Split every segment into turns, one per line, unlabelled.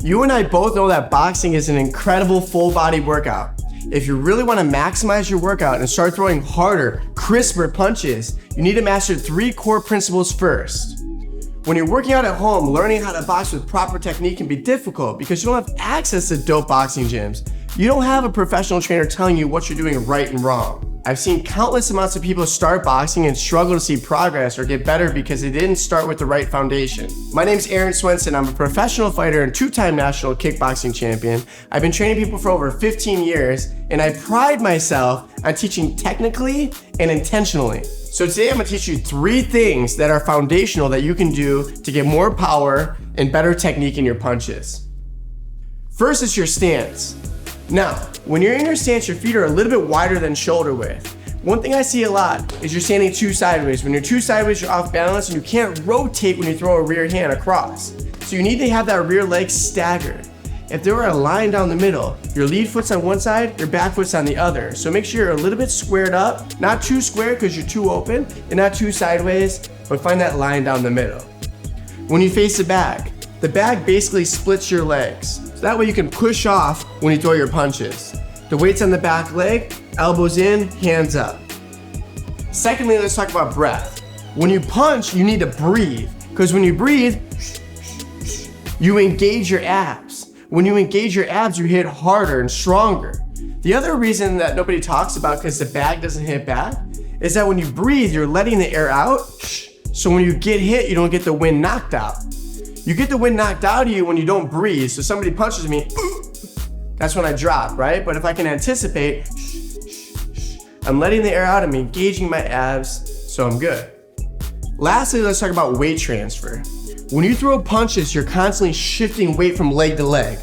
You and I both know that boxing is an incredible full body workout. If you really want to maximize your workout and start throwing harder, crisper punches, you need to master 3 core principles first. When you're working out at home, learning how to box with proper technique can be difficult because you don't have access to dope boxing gyms. You don't have a professional trainer telling you what you're doing right and wrong. I've seen countless amounts of people start boxing and struggle to see progress or get better because they didn't start with the right foundation. My name's Aaron Swenson. I'm a professional fighter and 2-time national kickboxing champion. I've been training people for over 15 years, and I pride myself on teaching technically and intentionally. So today I'm gonna teach you 3 things that are foundational that you can do to get more power and better technique in your punches. First is your stance. Now, when you're in your stance, your feet are a little bit wider than shoulder width. One thing I see a lot is you're standing too sideways. When you're too sideways, you're off balance and you can't rotate when you throw a rear hand across. So you need to have that rear leg staggered. If there were a line down the middle, your lead foot's on one side, your back foot's on the other. So make sure you're a little bit squared up, not too square because you're too open, and not too sideways, but find that line down the middle. When you face the bag basically splits your legs. So that way you can push off when you throw your punches. The weight's on the back leg, elbows in, hands up. Secondly, let's talk about breath. When you punch, you need to breathe, because when you breathe, you engage your abs. When you engage your abs, you hit harder and stronger. The other reason that nobody talks about because the bag doesn't hit back is that when you breathe, you're letting the air out, so when you get hit, you don't get the wind knocked out. You get the wind knocked out of you when you don't breathe. So somebody punches me, that's when I drop, right? But if I can anticipate, I'm letting the air out, I'm engaging my abs, so I'm good. Lastly, let's talk about weight transfer. When you throw punches, you're constantly shifting weight from leg to leg.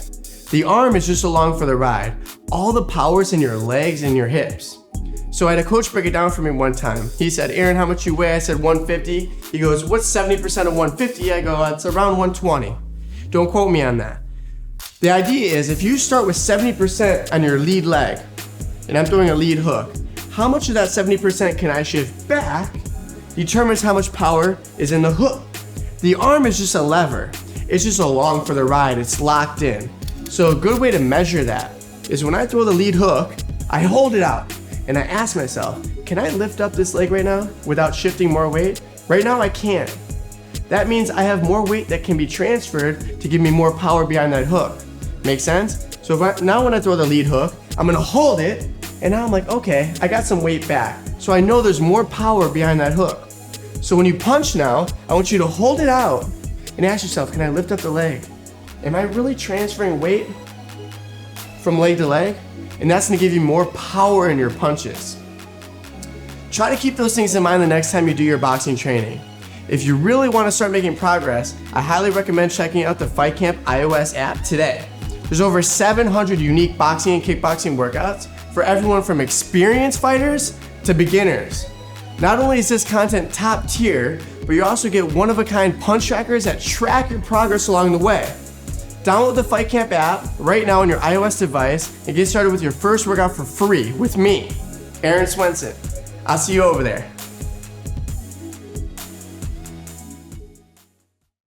The arm is just along for the ride. All the power's in your legs and your hips. So I had a coach break it down for me one time. He said, Aaron, how much you weigh? I said 150. He goes, what's 70% of 150? I go, it's around 120. Don't quote me on that. The idea is if you start with 70% on your lead leg, and I'm throwing a lead hook, how much of that 70% can I shift back determines how much power is in the hook. The arm is just a lever. It's just along for the ride. It's locked in. So a good way to measure that is when I throw the lead hook, I hold it out. And I ask myself, can I lift up this leg right now without shifting more weight? Right now I can. That means I have more weight that can be transferred to give me more power behind that hook. Make sense? So now when I throw the lead hook, I'm gonna hold it, and now I'm like, okay, I got some weight back. So I know there's more power behind that hook. So when you punch now, I want you to hold it out and ask yourself, can I lift up the leg? Am I really transferring weight from leg to leg? And that's gonna give you more power in your punches. Try to keep those things in mind the next time you do your boxing training. If you really wanna start making progress, I highly recommend checking out the Fight Camp iOS app today. There's over 700 unique boxing and kickboxing workouts for everyone from experienced fighters to beginners. Not only is this content top tier, but you also get one-of-a-kind punch trackers that track your progress along the way. Download the Fight Camp app right now on your iOS device and get started with your first workout for free with me, Aaron Swenson. I'll see you over there.